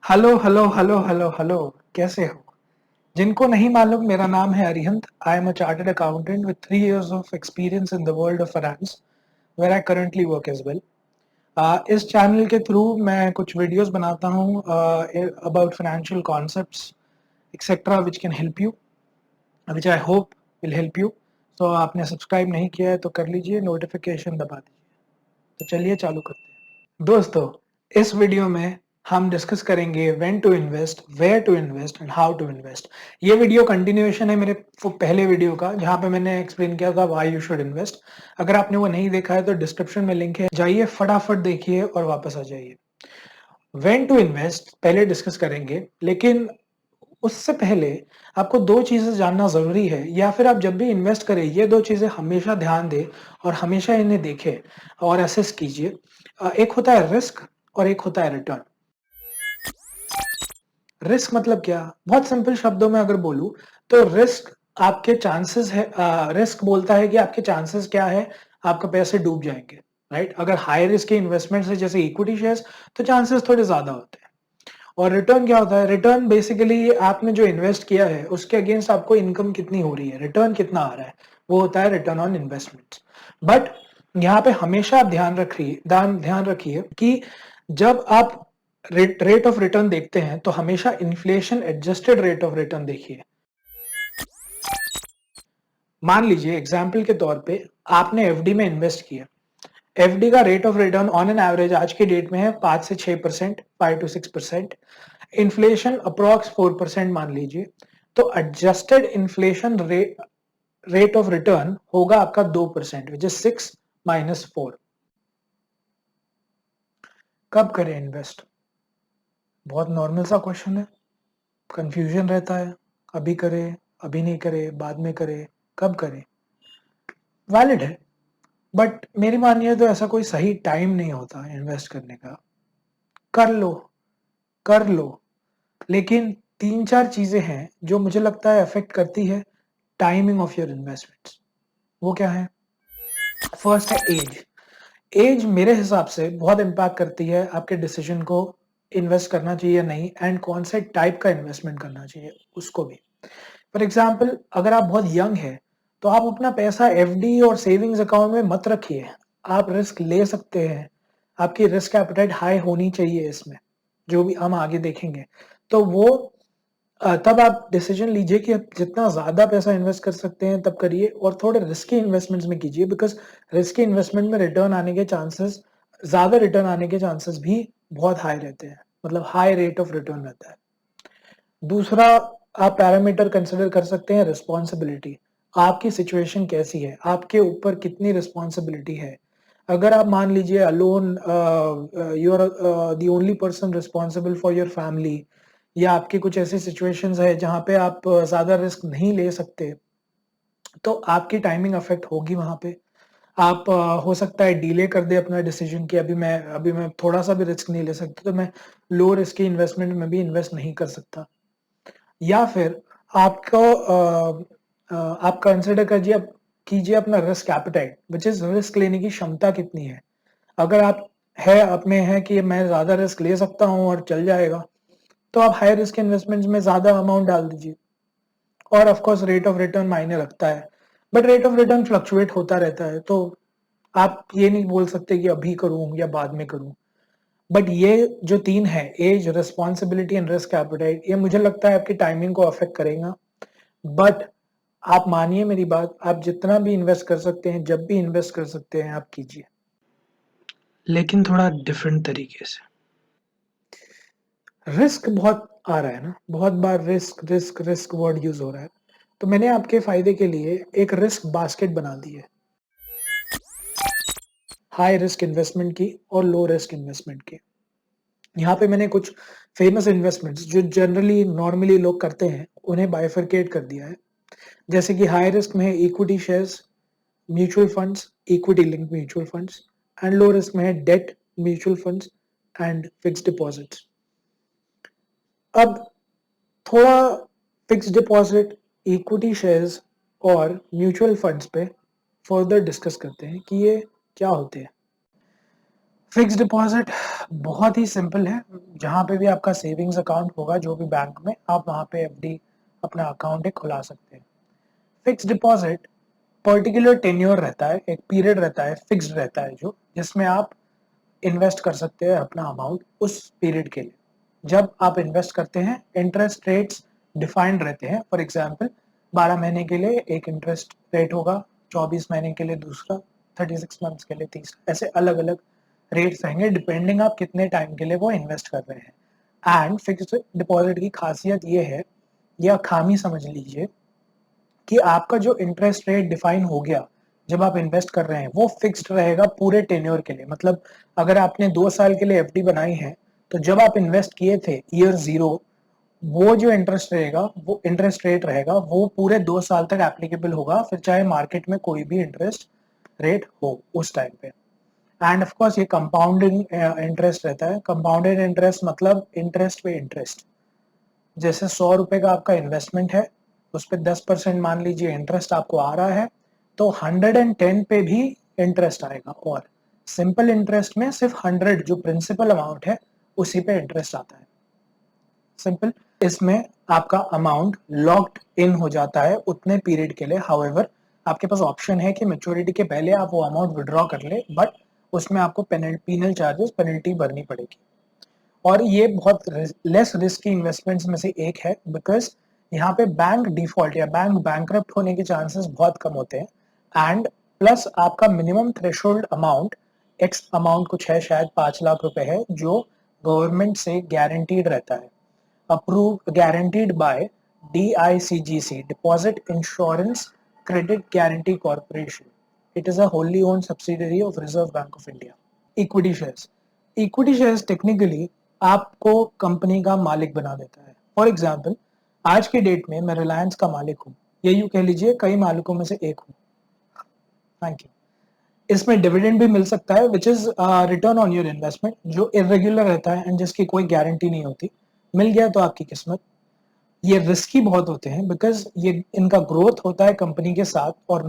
Hello hello hello hello hello. कैसे हो? जिनको नहीं मालूम, मेरा नाम है Arihant. I am a chartered accountant with 3 years of experience in the world of finance, where I currently work as well. इस चैनल के थ्रू मैं कुछ वीडियोस बनाता हूँ about financial concepts etcetera which can help you, which I hope will help you. तो आपने subscribe नहीं किया है तो कर लीजिए, नोटिफिकेशन दबा दीजिए। तो चलिए चालू करते हैं। दोस्तों, इस वीडियो में हम डिस्कस करेंगे when to invest, where to invest and how to invest. ये वीडियो कंटिन्यूएशन है मेरे पहले वीडियो का, जहां पे मैंने एक्सप्लेन किया था व्हाई यू शुड इन्वेस्ट। अगर आपने वो नहीं देखा है तो डिस्क्रिप्शन में लिंक है, जाइए फटाफट देखिए और वापस आ जाइए। व्हेन टू इन्वेस्ट पहले डिस्कस करेंगे, लेकिन उससे पहले आपको दो चीजें जानना जरूरी है, या फिर आप जब भी इन्वेस्ट करें ये दो चीजें हमेशा ध्यान दें और हमेशा इन्हें देखें और असेस कीजिए। एक होता है रिस्क और एक होता है रिटर्न। रिस्क मतलब क्या? बहुत सिंपल शब्दों में अगर बोलूं तो रिस्क आपके चांसेस है। रिस्क बोलता है कि आपके चांसेस क्या है, आपका पैसे डूब जाएंगे। राइट? अगर हाई रिस्क के इन्वेस्टमेंट है जैसे इक्विटी शेयर्स, तो चांसेस थोड़े ज्यादा होते हैं। और रिटर्न क्या होता है? रिटर्न बेसिकली आपने जो इन्वेस्ट किया है उसके अगेंस्ट आपको इनकम कितनी हो रही है, रिटर्न कितना आ रहा है, वो होता है रिटर्न ऑन इन्वेस्टमेंट। बट यहाँ पे हमेशा आप ध्यान रखिए कि जब आप रेट ऑफ रिटर्न देखते हैं तो हमेशा inflation adjusted rate of return देखिए। मान लीजिए एग्जाम्पल के तौर पे आपने एफडी में इन्वेस्ट किया। एफडी का rate of return on an average आज की डेट में है 5 से 6%, 5 to 6%। इन्फ्लेशन अप्रॉक्स 4% मान लीजिए, तो adjusted inflation rate of return होगा आपका 2%, विच इज 6 - 4। कब करें इन्वेस्ट? बहुत नॉर्मल सा क्वेश्चन है, कंफ्यूजन रहता है। अभी करें, अभी नहीं करें, बाद में करें, कब करें? वैलिड है, बट मेरी मानिए तो ऐसा कोई सही टाइम नहीं होता इन्वेस्ट करने का। कर लो, कर लो, लेकिन तीन चार चीजें हैं जो मुझे लगता है अफेक्ट करती है टाइमिंग ऑफ योर इन्वेस्टमेंट्स। वो क्या है? फर्स्ट है एज। एज मेरे हिसाब से बहुत इम्पैक्ट करती है आपके डिसीजन को, इन्वेस्ट करना चाहिए या नहीं, एंड कौन से टाइप का इन्वेस्टमेंट करना चाहिए उसको भी। फॉर एग्जाम्पल, अगर आप बहुत यंग है तो आप अपना पैसा एफडी और सेविंग्स अकाउंट में मत रखिए। आप रिस्क ले सकते हैं, आपकी रिस्क एपेटाइट हाई होनी चाहिए इसमें, जो भी हम आगे देखेंगे। तो वो तब आप डिसीजन लीजिए कि आप जितना ज्यादा पैसा इन्वेस्ट कर सकते हैं तब करिए, और थोड़े रिस्की इन्वेस्टमेंट्स में कीजिए, बिकॉज रिस्की इन्वेस्टमेंट में रिटर्न आने के चांसेस, ज्यादा रिटर्न आने के चांसेस भी बहुत हाई रहते हैं, मतलब हाई रेट ऑफ रिटर्न रहता है। दूसरा आप पैरामीटर कंसिडर कर सकते हैं रिस्पॉन्सिबिलिटी। आपकी सिचुएशन कैसी है, आपके ऊपर कितनी रिस्पॉन्सिबिलिटी है। अगर आप मान लीजिए alone, you are the only person responsible for your family, या आपकी कुछ ऐसी सिचुएशंस है जहां पे आप ज्यादा रिस्क नहीं ले सकते, तो आपकी टाइमिंग अफेक्ट होगी वहां पे। आप हो सकता है डिले कर दे अपना डिसीजन कि अभी मैं थोड़ा सा भी रिस्क नहीं ले सकता, तो मैं लो रिस्क की इन्वेस्टमेंट में भी इन्वेस्ट नहीं कर सकता। या फिर आपको आप कंसिडर कीजिए अपना risk appetite, which is risk लेने की क्षमता कितनी है। अगर आप में है कि मैं ज्यादा रिस्क ले सकता हूं और चल जाएगा, तो आप हाई रिस्क इन्वेस्टमेंट्स में ज्यादा अमाउंट डाल दीजिए। और of course rate of return मायने रखता है, but rate of return fluctuate होता रहता है, तो आप ये नहीं बोल सकते कि अभी करूं या बाद में करूं। बट ये जो तीन है, age, responsibility and risk appetite, ये मुझे लगता है आपकी टाइमिंग को अफेक्ट करेगा। बट आप मानिए मेरी बात, आप जितना भी इन्वेस्ट कर सकते हैं, जब भी इन्वेस्ट कर सकते हैं, आप कीजिए, लेकिन थोड़ा डिफरेंट तरीके से। रिस्क बहुत आ रहा है ना, बहुत बार risk risk risk word use हो रहा है, तो मैंने आपके फायदे के लिए एक रिस्क बास्केट बना दी है, हाई रिस्क इन्वेस्टमेंट की और लो रिस्क इन्वेस्टमेंट की। यहाँ पे मैंने कुछ फेमस इन्वेस्टमेंट्स जो जनरली नॉर्मली लोग करते हैं उन्हें बाइफरकेट कर दिया है। जैसे कि हाई रिस्क में है equity shares, mutual funds, equity link mutual funds, and low risk में है debt mutual funds and fixed deposits. अब थोड़ा फिक्स्ड डिपॉजिट, इक्विटी शेयर्स और म्यूचुअल फंड्स पे फर्दर डिस्कस करते हैं कि ये क्या होते हैं। फिक्स डिपॉजिट बहुत ही सिंपल है, जहाँ पे भी आपका सेविंग्स अकाउंट होगा जो भी बैंक में, आप वहाँ पे एफडी अपना अकाउंट एक खुला सकते हैं। फिक्स डिपॉजिट पर्टिकुलर टेन्योर रहता है, एक पीरियड रहता है, फिक्स्ड रहता है, जो जिसमें आप इन्वेस्ट कर सकते हैं अपना अमाउंट उस पीरियड के लिए। जब आप इन्वेस्ट करते हैं इंटरेस्ट रेट्स डिफाइंड रहते हैं। फॉर एग्जांपल 12 महीने के लिए एक इंटरेस्ट रेट होगा, 24 महीने के लिए दूसरा, 36 मंथ्स के लिए तीसरा, ऐसे अलग अलग रेट्स रहेंगे डिपेंडिंग आप कितने टाइम के लिए वो इन्वेस्ट कर रहे हैं। एंड फिक्स्ड डिपॉजिट की खासियत ये है, या खामी समझ लीजिए, कि आपका जो इंटरेस्ट रेट डिफाइन हो गया जब आप इन्वेस्ट कर रहे हैं वो फिक्स्ड रहेगा पूरे टेन्योर के लिए। मतलब अगर आपने 2 साल के लिए एफडी बनाई है, तो जब आप इन्वेस्ट किए थे ईयर 0, वो जो इंटरेस्ट रहेगा, वो इंटरेस्ट रेट रहेगा, वो पूरे 2 साल तक एप्लीकेबल होगा, फिर चाहे मार्केट में कोई भी इंटरेस्ट रेट हो उस टाइम पे। एंड ऑफ कोर्स ये कंपाउंडिंग इंटरेस्ट रहता है। कंपाउंडेड इंटरेस्ट मतलब इंटरेस्ट पे इंटरेस्ट। जैसे 100 रुपए का आपका इन्वेस्टमेंट है, उस पर 10% मान लीजिए इंटरेस्ट आपको आ रहा है, तो 110 पे भी इंटरेस्ट आएगा। और सिंपल इंटरेस्ट में सिर्फ 100 जो प्रिंसिपल अमाउंट है उसी पे इंटरेस्ट आता है। सिंपल। इसमें आपका अमाउंट लॉक्ड इन हो जाता है उतने पीरियड के लिए। हाउएवर आपके पास ऑप्शन है कि मैच्योरिटी के पहले आप वो अमाउंट विड्रॉ कर ले, बट उसमें आपको पीनल चार्जेस, पेनल्टी भरनी पड़ेगी। और ये बहुत लेस रिस्की इन्वेस्टमेंट्स में से एक है, बिकॉज यहाँ पे बैंक डिफॉल्ट या बैंक बैंकरप्ट होने के चांसेस बहुत कम होते हैं। एंड प्लस आपका minimum threshold amount x amount कुछ है, शायद 5 लाख रुपए है, जो गवर्नमेंट से गारंटीड रहता है, approve guaranteed bye DICGC, deposit insurance credit guarantee corporation. It is a wholly owned subsidiary of reserve bank of India. Equity shares, equity shares technically आपको कंपनी का मालिक बना देता है। फॉर एग्जाम्पल आज के डेट में मैं रिलायंस का मालिक हूँ, ये यूं कह लीजिए कई मालिकों में से एक हूँ। Thank you. इसमें डिविडेंड भी मिल सकता है, which is return on your investment, जो इरेगुलर रहता है एंड जिसकी कोई गारंटी नहीं होती। मिल गया तो आपकी किस्मत। ये रिस्की बहुत होते हैं, बिकॉज ये इनका ग्रोथ होता है कंपनी के साथ और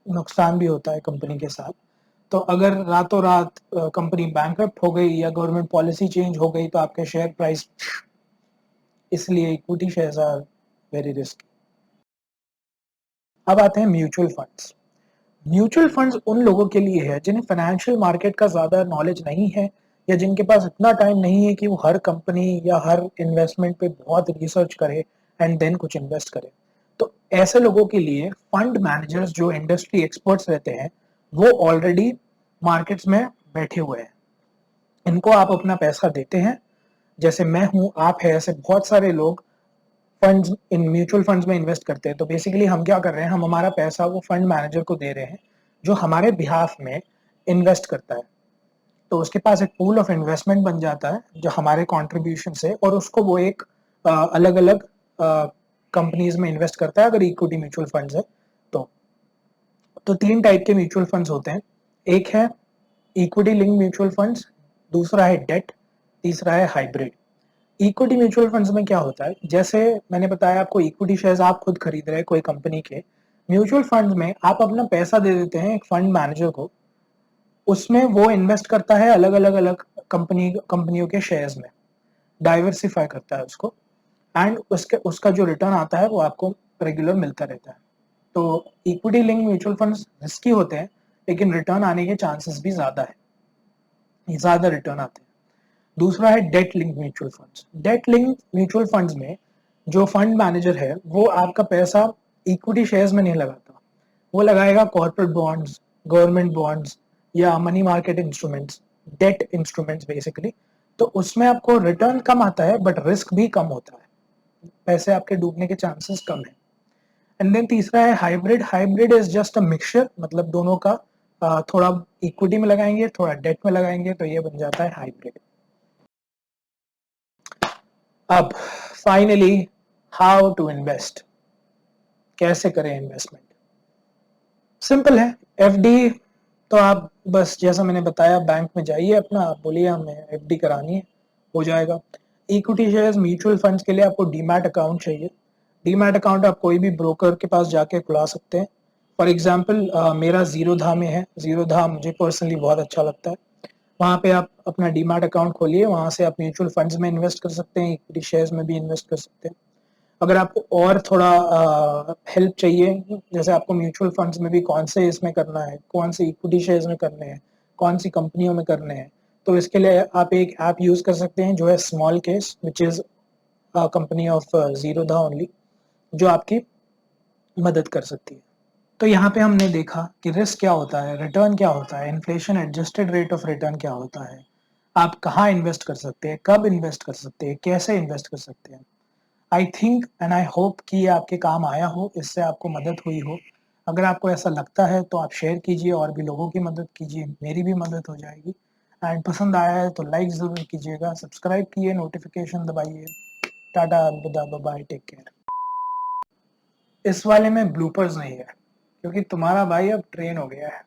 नुकसान भी होता है कंपनी के साथ। तो अगर रातों रात कंपनी बैंकरप्ट हो गई या गवर्नमेंट पॉलिसी चेंज हो गई तो आपके शेयर प्राइस, इसलिए equity shares are very risky. अब आते हैं म्यूचुअल फंड्स। म्यूचुअल फंड्स उन लोगों के लिए है जिन्हें फाइनेंशियल मार्केट का ज्यादा नॉलेज नहीं है, या जिनके पास इतना टाइम नहीं है कि वो हर कंपनी या हर इन्वेस्टमेंट पे बहुत रिसर्च करे एंड देन कुछ इन्वेस्ट करे। तो ऐसे लोगों के लिए फंड मैनेजर्स जो इंडस्ट्री एक्सपर्ट्स रहते हैं, वो ऑलरेडी मार्केट्स में बैठे हुए हैं। इनको आप अपना पैसा देते हैं, जैसे मैं हूं, आप है, ऐसे बहुत सारे लोग फंड्स, इन म्यूचुअल फंड्स में इन्वेस्ट करते हैं। तो बेसिकली हम क्या कर रहे हैं, हम हमारा पैसा वो फंड मैनेजर को दे रहे हैं जो हमारे बिहाफ में इन्वेस्ट करता है। तो उसके पास एक पूल ऑफ इन्वेस्टमेंट बन जाता है जो हमारे कंट्रीब्यूशन से, और उसको वो एक अलग अलग कंपनीज में इन्वेस्ट करता है अगर इक्विटी म्यूचुअल फंड्स है तो। 3 टाइप के म्यूचुअल फंड्स होते हैं। एक है इक्विटी लिंक म्यूचुअल फंड्स, दूसरा है डेट, तीसरा है हाइब्रिड। इक्विटी म्यूचुअल फंड्स में क्या होता है, जैसे मैंने बताया आपको, इक्विटी शेयर्स आप खुद खरीद रहे हैं कोई कंपनी के। म्यूचुअल फंड्स में आप अपना पैसा दे देते हैं एक फंड मैनेजर को, उसमें वो इन्वेस्ट करता है अलग अलग अलग कंपनियों के शेयर्स में, डाइवर्सिफाई करता है उसको, एंड उसका जो रिटर्न आता है वो आपको रेगुलर मिलता रहता है। तो equity link mutual funds risky होते हैं, लेकिन रिटर्न आने के चांसेस भी ज्यादा है, ज्यादा रिटर्न आते हैं। दूसरा है debt link mutual funds. Debt link mutual funds में जो फंड मैनेजर है वो आपका पैसा इक्विटी शेयर्स में नहीं लगाता, वो लगाएगा कॉर्पोरेट बॉन्ड्स, गवर्नमेंट बॉन्ड्स या money market instruments, debt instruments basically. तो उसमें आपको रिटर्न कम आता है बट रिस्क भी कम होता है, पैसे आपके डूबने के चांसेस कम है। एंड देन तीसरा है hybrid. Hybrid is just a mixture, मतलब दोनों का थोड़ा इक्विटी में लगाएंगे, थोड़ा डेट में लगाएंगे, तो ये बन जाता है हाइब्रिड। अब फाइनली, हाउ टू इन्वेस्ट, कैसे करें इन्वेस्टमेंट। सिंपल है। एफडी तो आप बस जैसा मैंने बताया बैंक में जाइए, अपना आप बोलिए हमें एफडी करानी है, हो जाएगा। इक्विटी शेयर्स म्यूचुअल फंड्स के लिए आपको डीमैट अकाउंट चाहिए। डीमैट अकाउंट आप कोई भी ब्रोकर के पास जाके खुला सकते हैं। फॉर एग्जांपल मेरा जीरो धा में है, जीरो धा मुझे पर्सनली बहुत अच्छा लगता है। वहाँ पे आप अपना डीमैट अकाउंट खोलिए, वहाँ से आप म्यूचुअल फंड्स में इन्वेस्ट कर सकते हैं, इक्विटी शेयर्स में भी इन्वेस्ट कर सकते हैं। अगर आपको और थोड़ा हेल्प चाहिए, जैसे आपको म्यूचुअल फंड्स में भी कौन से इसमें करना है, कौन से इक्विटी शेयर्स में करने हैं, कौन सी कंपनियों में करने हैं, तो इसके लिए आप एक ऐप यूज़ कर सकते हैं जो है small case, which is company of Zerodha only, जो आपकी मदद कर सकती है। तो यहाँ पे हमने देखा कि रिस्क क्या होता है, रिटर्न क्या होता है, inflation adjusted rate of return क्या होता है, आप कहाँ इन्वेस्ट कर सकते हैं, कब इन्वेस्ट कर सकते हैं, कैसे इन्वेस्ट कर सकते हैं। I think and I hope कि ये आपके काम आया हो, इससे आपको मदद हुई हो। अगर आपको ऐसा लगता है तो आप शेयर कीजिए और भी लोगों की मदद कीजिए, मेरी भी मदद हो जाएगी। एंड पसंद आया है तो लाइक ज़रूर कीजिएगा, सब्सक्राइब कीजिए, नोटिफिकेशन दबाइए। टाटा, अलविदा, बाय बाय, टेक केयर। इस वाले में ब्लूपर्स नहीं है क्योंकि तुम्हारा भाई अब ट्रेन हो गया है।